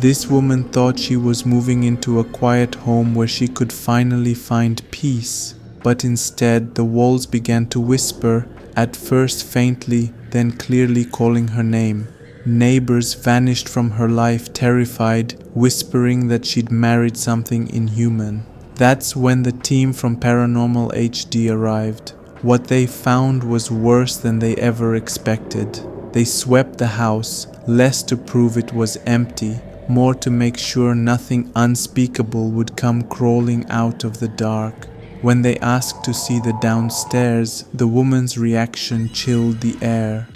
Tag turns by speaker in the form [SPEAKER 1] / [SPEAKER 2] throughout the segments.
[SPEAKER 1] This woman thought she was moving into a quiet home where she could finally find peace, but instead the walls began to whisper, at first faintly, then clearly calling her name. Neighbors vanished from her life terrified, whispering that she'd married something inhuman. That's when the team from Paranormal HD arrived. What they found was worse than they ever expected. They swept the house, less to prove it was empty, more to make sure nothing unspeakable would come crawling out of the dark. When they asked to see the downstairs, the woman's reaction chilled the air.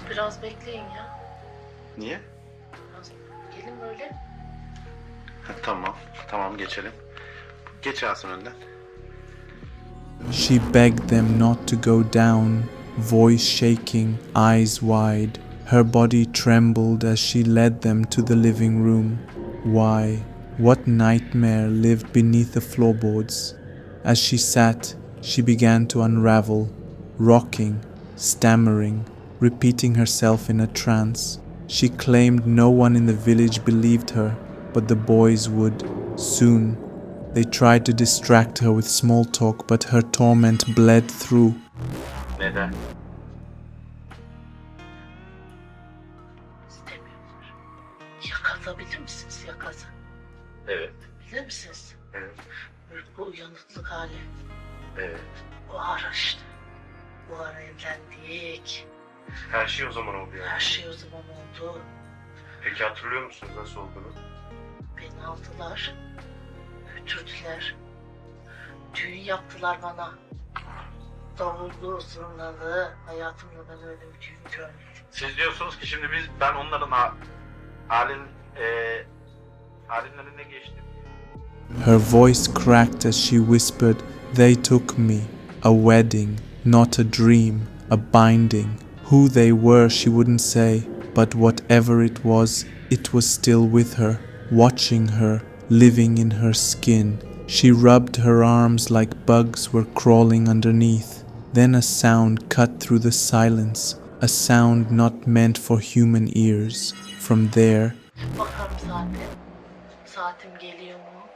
[SPEAKER 2] Biraz bekleyin ya.
[SPEAKER 3] Niye?
[SPEAKER 2] Biraz gelin böyle.
[SPEAKER 3] Tamam geçelim. Geç Asım önden.
[SPEAKER 1] She begged them not to go down, voice shaking, eyes wide. Her body trembled as she led them to the living room. Why? What nightmare lived beneath the floorboards? As she sat, she began to unravel, rocking, stammering, repeating herself in a trance. She claimed no one in the village believed her, but the boys would, soon. They tried to distract her with small talk, but her torment bled through.
[SPEAKER 3] Neden?
[SPEAKER 2] İstemiyorlar. Yakazabilir misiniz yakazı?
[SPEAKER 3] Evet.
[SPEAKER 2] Bilir misiniz?
[SPEAKER 3] Evet.
[SPEAKER 2] Bu uyanıklık hali.
[SPEAKER 3] Evet.
[SPEAKER 2] Bu ara işte. Bu ara evlendik.
[SPEAKER 3] Her şey o zaman oldu yani.
[SPEAKER 2] Her şey o zaman oldu.
[SPEAKER 3] Peki hatırlıyor musunuz nasıl olduğunu?
[SPEAKER 2] Beni aldılar. Götürdüler. Düğün yaptılar bana. Davullu, zurnalı. Hayatımda ben öyle bir düğün görmedim.
[SPEAKER 3] Siz diyorsunuz ki şimdi ben onların halinlerine geçtim.
[SPEAKER 1] Her voice cracked as she whispered, "They took me. A wedding, not a dream, a binding." Who they were she wouldn't say, but whatever it was still with her, watching her, living in her skin. She rubbed her arms like bugs were crawling underneath. Then a sound cut through the silence, a sound not meant for human ears. From there,
[SPEAKER 2] Bakarım zaten. Saatim geliyor mu?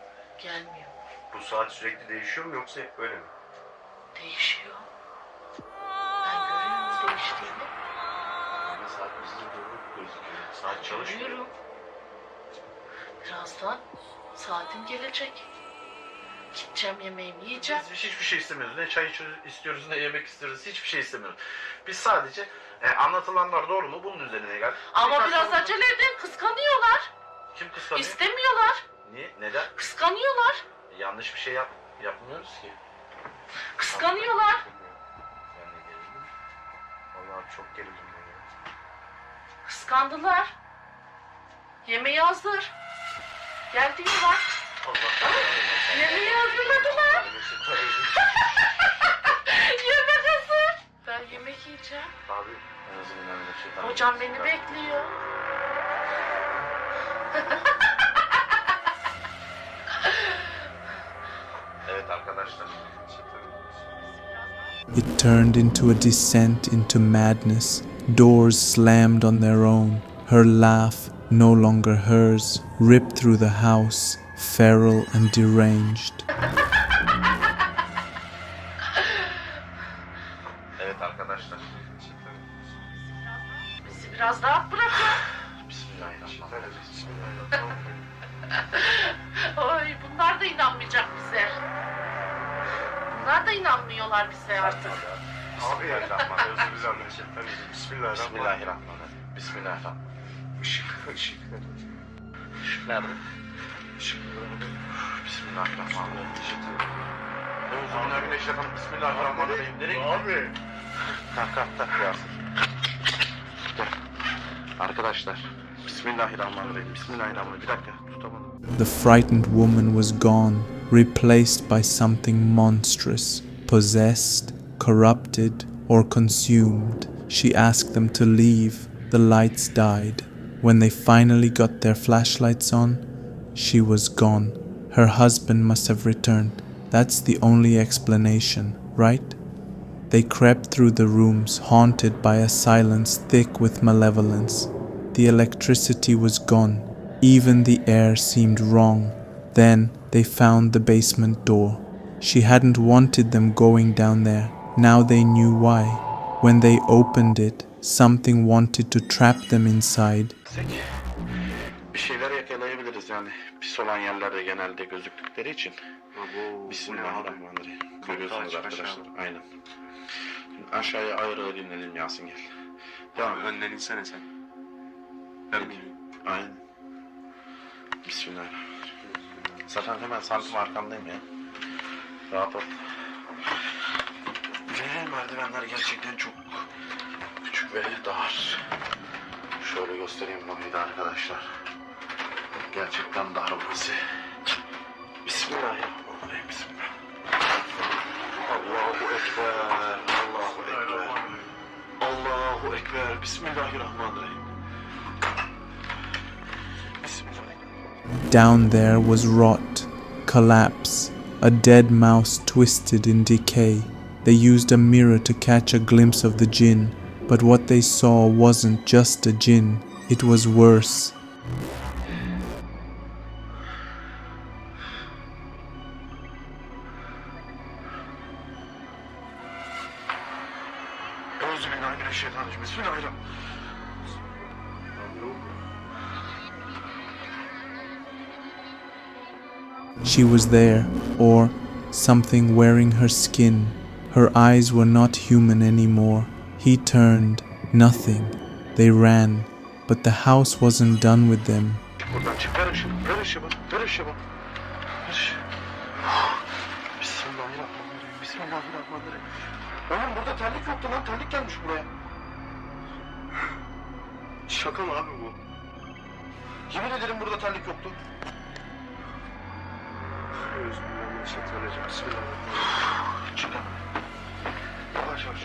[SPEAKER 2] Gelmiyor mu?
[SPEAKER 3] Bu saat sürekli değişiyor mu yoksa hep böyle mi?
[SPEAKER 2] Değişiyor. Ben görüyorum değiştiğini.
[SPEAKER 3] Ama saat bizde doğru gözüküyor. Saat çalışmıyor.
[SPEAKER 2] Görüyorum. Birazdan saatim gelecek. Gideceğim yemeğimi yiyeceğim.
[SPEAKER 3] Biz hiçbir şey istemiyoruz. Ne çay istiyoruz ne yemek istiyoruz. Hiçbir şey istemiyoruz. Biz sadece anlatılanlar doğru mu bunun üzerine geldik.
[SPEAKER 2] Ama biraz acele edin. Kıskanıyorlar.
[SPEAKER 3] Kim kıskanıyor?
[SPEAKER 2] İstemiyorlar.
[SPEAKER 3] Niye? Neden?
[SPEAKER 2] Kıskanıyorlar.
[SPEAKER 3] Yanlış bir şey yapmıyoruz ki.
[SPEAKER 2] Kıskanıyorlar.
[SPEAKER 3] Ben de gerildim. Vallahi çok gerildim ben ya.
[SPEAKER 2] Kıskandılar. Yemeği hazır. Gel diyorlar. Yemeği hazırladılar. Yemek hazır. Ben yemek yiyeceğim.
[SPEAKER 3] Abi en azından öyle şeyden.
[SPEAKER 2] Hocam beni bekliyor.
[SPEAKER 3] Evet arkadaşlar.
[SPEAKER 1] it turned into a descent into madness. Doors slammed on their own. Her laugh, no longer hers, ripped through the house, feral and deranged.
[SPEAKER 3] Evet arkadaşlar.
[SPEAKER 2] Bizi biraz rahat bırakın.
[SPEAKER 3] Bismillahirrahmanirrahim.
[SPEAKER 2] Oy, bunlar da inanmayacak bize. Bunlar da inanmıyorlar bize artık.
[SPEAKER 3] Abi ya. Bismillahirrahmanirrahim. Bismillahirrahmanirrahim. Işık nerede? Bismillahirrahmanirrahim. Bismillahirrahmanirrahim. Nereye gidiyorsun? Abi. Tak Yasin. Arkadaşlar. Bismillahirrahmanirrahim. Bismillahirrahmanirrahim. Bir dakika tutamadım.
[SPEAKER 1] The frightened woman was gone, replaced by something monstrous, possessed, corrupted, or consumed. She asked them to leave. The lights died. When they finally got their flashlights on, she was gone. Her husband must have returned. That's the only explanation, right? They crept through the rooms, haunted by a silence thick with malevolence. The electricity was gone. Even the air seemed wrong. Then they found the basement door. She hadn't wanted them going down there. Now they knew why. When they opened it, something wanted to trap them inside.
[SPEAKER 3] Bir şeyler yakalayabiliriz yani. Pis olan yerlerde genelde gözüktükleri için. Bismillahirrahmanirrahim. Görüyorsunuz arkadaşlar. Aynen. Şimdi aşağıya ayrı inelim Yasin gel. Devam.
[SPEAKER 4] Önden insene sen. Ben miyim?
[SPEAKER 3] Aynen. Bismillahirrahmanirrahim. Zaten hemen santim arkandayım ya. Rahat ol. Ve merdivenler gerçekten çok küçük ve dar. Şöyle göstereyim bunu da arkadaşlar. Gerçekten dar burası. Bismillahirrahmanirrahim. Bismillah. Allahu Ekber. Allahu Ekber. Allahu Ekber. Bismillahirrahmanirrahim. Bismillahirrahmanirrahim.
[SPEAKER 1] Down there was rot, collapse, a dead mouse twisted in decay. They used a mirror to catch a glimpse of the Jinn, but what they saw wasn't just a Jinn, it was worse.
[SPEAKER 3] Euzubillahimineşşeytanirracim. Bismillahirrahmanirrahim.
[SPEAKER 1] She was there, or something wearing her skin. Her eyes were not human anymore. He turned, nothing. They ran, but the house wasn't done with them.
[SPEAKER 3] Buradan çık. Ver ışığı. Ver ışığı bana. Ver ışığı bana. Ver ışığı. Bismillahirrahmanirrahim. Bismillahirrahmanirrahim. Oğlum burada terlik yoktu lan. Terlik gelmiş buraya.
[SPEAKER 4] Şaka mı abi bu?
[SPEAKER 3] Yemin ederim burada terlik yoktu.
[SPEAKER 4] Bismillahirrahmanirrahim.
[SPEAKER 3] Çıkın. Yavaş yavaş.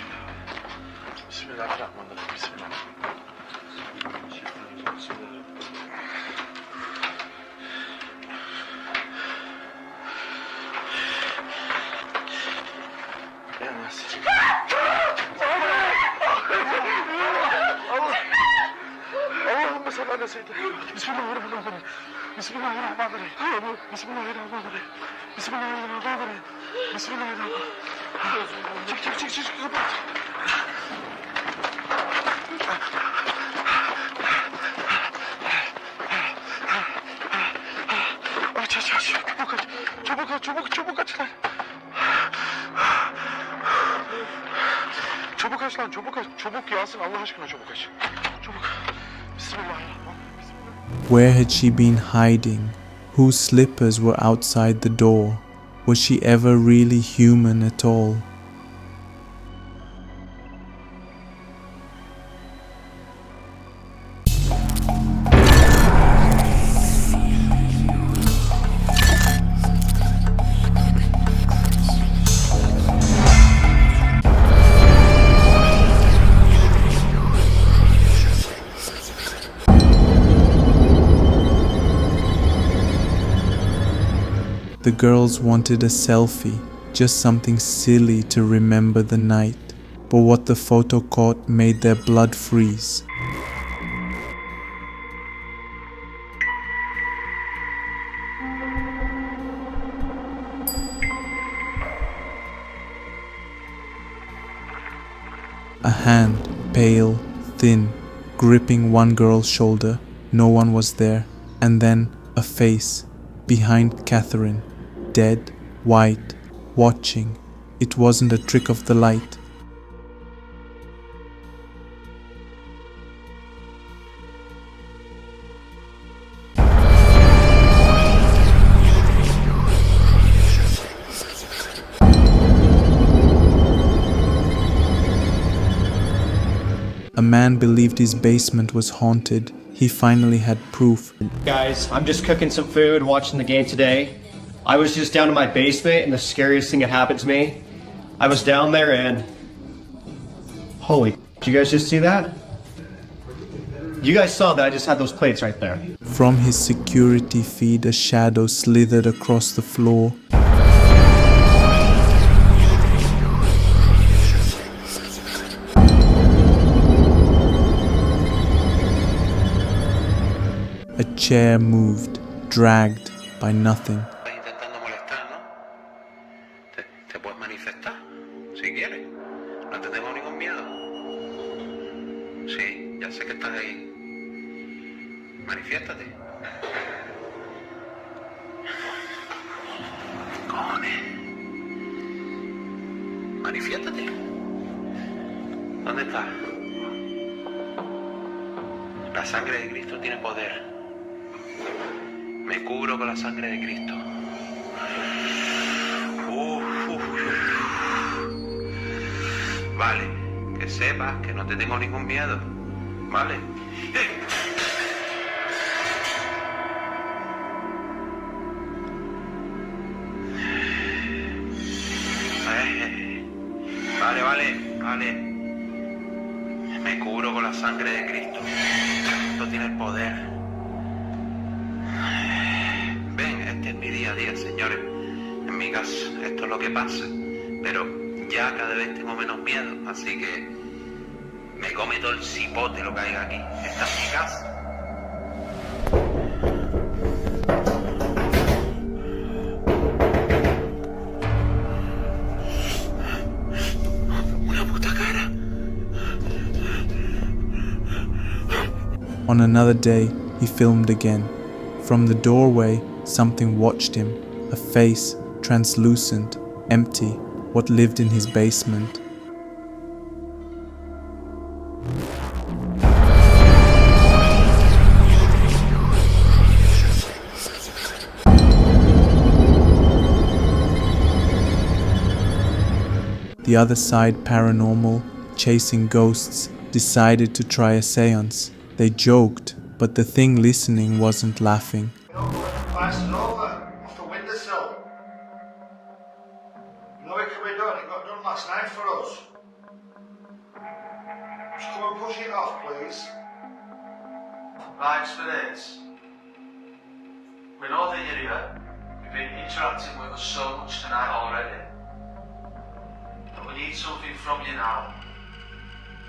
[SPEAKER 3] Bismillahirrahmanirrahim. Bismillahirrahmanirrahim. Gelmez. Allah'ım mesela ne seydi? Bismillahirrahmanirrahim. Bismillahirrahmanirrahim. Bismillahirrahmanirrahim. Bismillahirrahmanirrahim. Bismillahirrahmanirrahim. Çık kapat. Aç. Çabuk aç lan. Çabuk aç lan, çabuk aç. Çabuk Yasin, Allah aşkına çabuk aç. Çabuk. Bismillahirrahmanirrahim.
[SPEAKER 1] Where had she been hiding? Whose slippers were outside the door? Was she ever really human at all? The girls wanted a selfie, just something silly to remember the night. But what the photo caught made their blood freeze. A hand, pale, thin, gripping one girl's shoulder. No one was there. And then a face, behind Catherine. Dead, white, watching. It wasn't a trick of the light. A man believed his basement was haunted. He finally had proof.
[SPEAKER 5] Guys, I'm just cooking some food, watching the game today. I was just down in my basement and the scariest thing that happened to me. I was down there and... Holy, did you guys just see that? You guys saw that I just had those plates right there.
[SPEAKER 1] From his security feed, a shadow slithered across the floor. A A chair moved, dragged by nothing.
[SPEAKER 3] Estás intentando molestar, ¿no? ¿Te puedes manifestar? Si quieres. No te tengo ningún miedo. Sí, ya sé que estás ahí. Manifiéstate. Cojones. Manifiéstate. ¿Dónde estás? La sangre de Cristo tiene poder. Me cubro con la sangre de Cristo. Vale, que sepas que no te tengo ningún miedo. Vale. Vale. Me cubro con la sangre de Cristo. Esto tiene el poder. Ven, este es mi día a día, señores. En mi casa, esto es lo que pasa. Pero ya cada vez tengo menos miedo, así que me come todo el cipote lo que hay aquí. Esta es mi casa.
[SPEAKER 1] On another day, he filmed again. From the doorway, something watched him. A face, translucent, empty, what lived in his basement. The other side paranormal, chasing ghosts, decided to try a seance. They joked, but the thing listening wasn't laughing.
[SPEAKER 3] Plastered over off the windowsill. You know it can be done. It got done last night for us. Just come and push it off, please. Right, for this. We know that you're here. You've been interacting with us so much tonight already. But we need something from you now.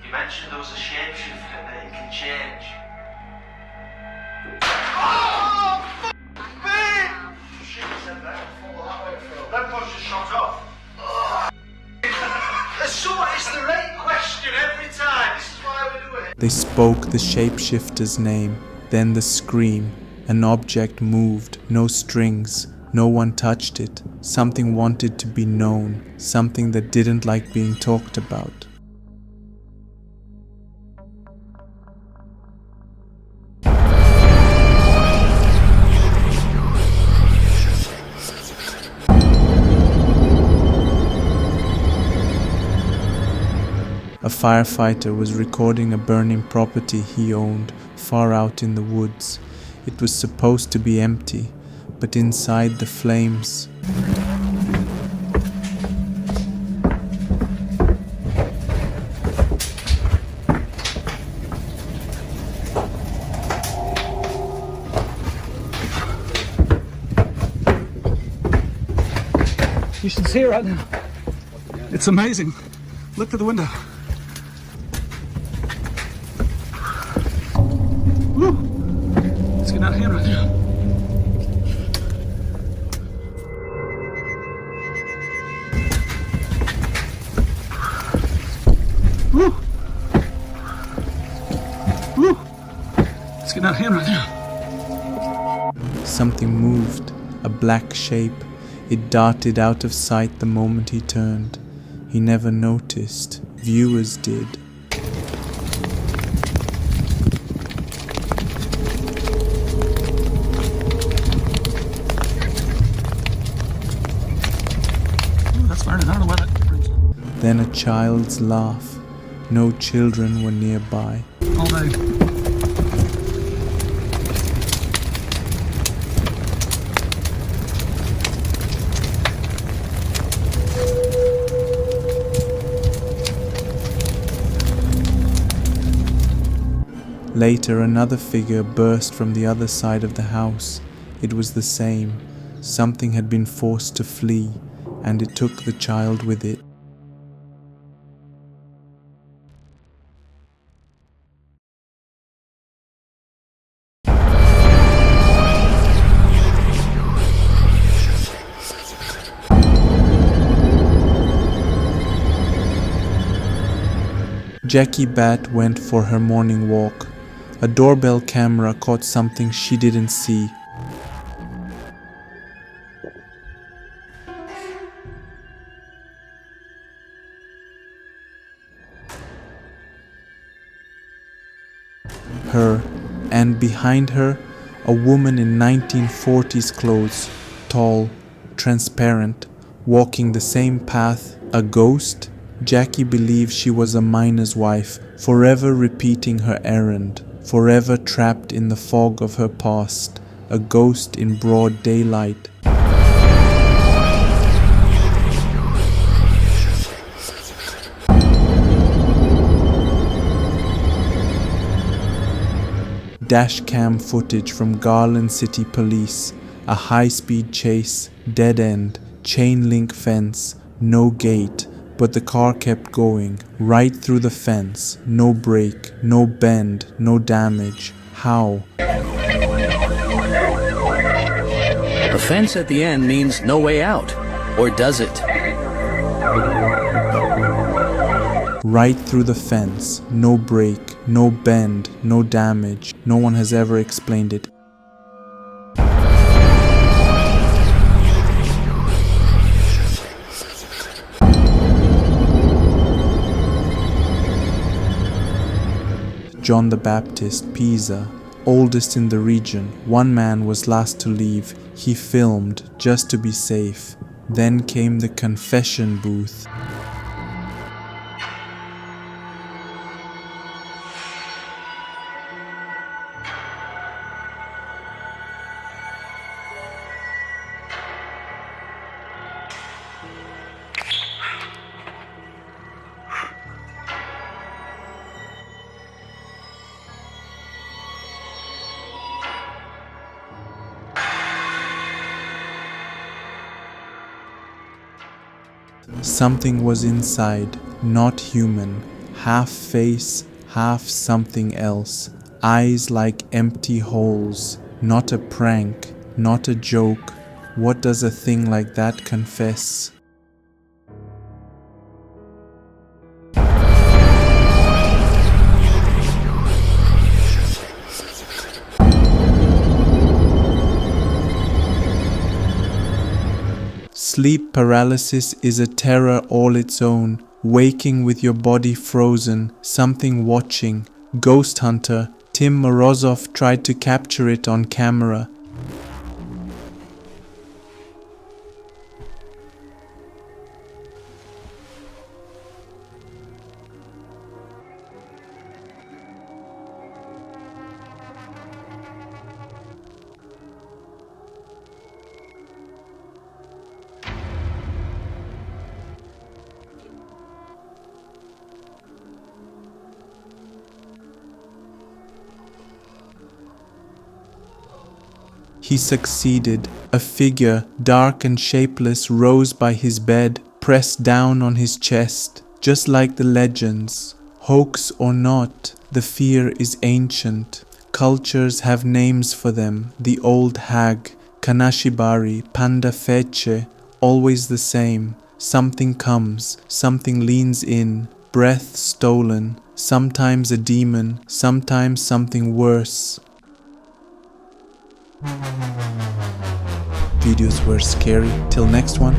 [SPEAKER 3] You mentioned there was a shapeshifter that you can change. Oh! Me! Shit, I said that. Follow that way, Phil. Them ones just shot off. It's the right question every time. This is why we do it.
[SPEAKER 1] They spoke the shapeshifter's name, then the scream. An object moved, no strings. No one touched it. Something wanted to be known, something that didn't like being talked about. A firefighter was recording a burning property he owned far out in the woods. It was supposed to be empty, but inside the flames,
[SPEAKER 6] you should see it right now. It's amazing. Look through the window. Woo. It's getting out of hand right now. Woo. Woo. It's getting out of hand right now.
[SPEAKER 1] something moved, a black shape. It darted out of sight the moment he turned. He never noticed. Viewers did.
[SPEAKER 6] That's burning. I don't know why that burns.
[SPEAKER 1] Then a child's laugh. No children were nearby.
[SPEAKER 6] All day.
[SPEAKER 1] Later, another figure burst from the other side of the house. It was the same. Something had been forced to flee, and it took the child with it. Jackie Bat went for her morning walk. A doorbell camera caught something she didn't see. Her, and behind her, a woman in 1940s clothes, tall, transparent, walking the same path. A ghost? Jackie believed she was a miner's wife, forever repeating her errand, forever trapped in the fog of her past, a ghost in broad daylight. Dashcam footage from Garland City Police, a high-speed chase, dead end, chain link fence, no gate, but the car kept going, right through the fence, no break, no bend, no damage. How?
[SPEAKER 7] The fence at the end means no way out, or does it?
[SPEAKER 1] Right through the fence, no break, no bend, no damage. No one has ever explained it. John the Baptist, Pisa, oldest in the region. One man was last to leave. He filmed just to be safe. Then came the confession booth. Something was inside, not human, half face, half something else, eyes like empty holes, not a prank, not a joke. What does a thing like that confess? Sleep paralysis is a terror all its own, waking with your body frozen, something watching. Ghost hunter Tim Morozov tried to capture it on camera. He succeeded. A figure, dark and shapeless, rose by his bed, pressed down on his chest, just like the legends. Hoax or not, the fear is ancient. Cultures have names for them. The old hag, Kanashibari, Panda Fece, always the same. Something comes, something leans in, breath stolen, sometimes a demon, sometimes something worse. Videos were scary. Till next one.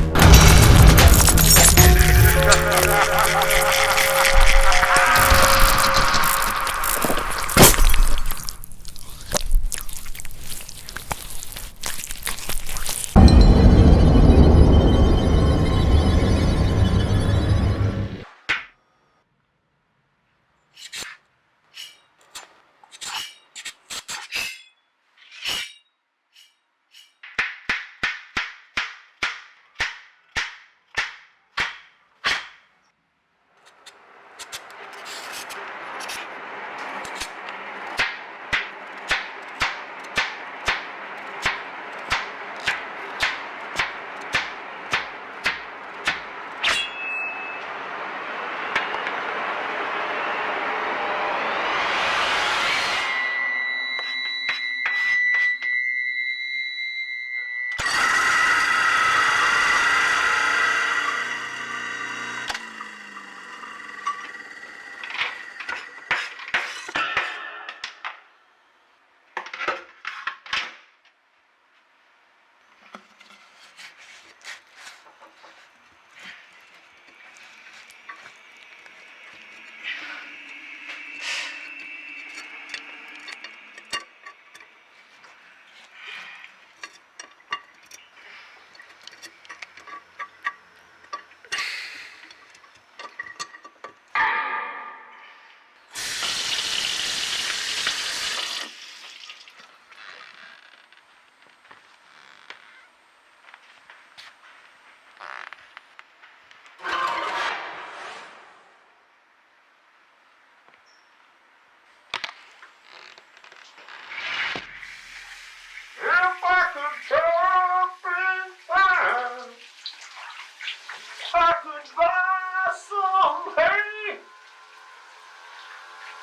[SPEAKER 3] by some hay.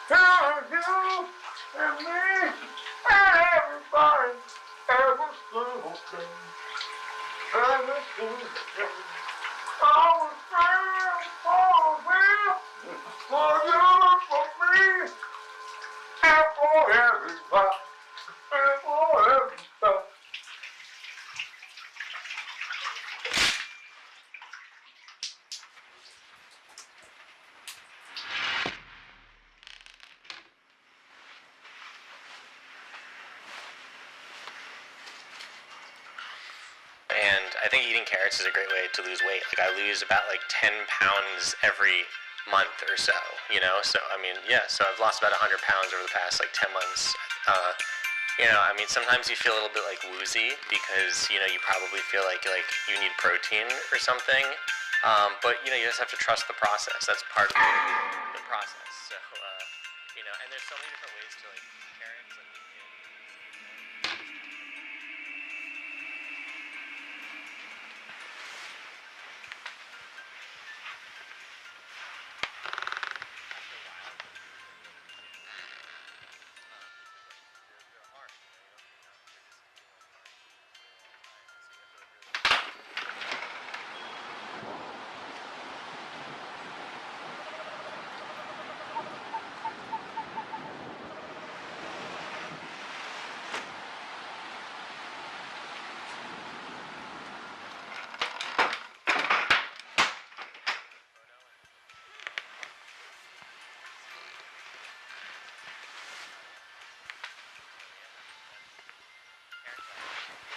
[SPEAKER 3] Tell you and me and everybody, every single day. Every single day. I was praying for you, for me, and for everybody, and for everybody.
[SPEAKER 8] And I think eating carrots is a great way to lose weight. Like I lose about like 10 pounds every month or so, you know? So, I mean, yeah, so I've lost about 100 pounds over the past like 10 months. You know, I mean, sometimes you feel a little bit like woozy because, you know, you probably feel like you need protein or something. But, you know, you just have to trust the process. That's part of the process. So, you know, and there's so many different ways to like eat carrots. Like,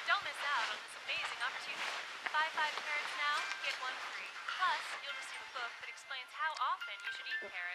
[SPEAKER 9] Don't miss out on this amazing opportunity. Buy 5 carrots now, get 1 free. Plus, you'll receive a book that explains how often you should eat carrots.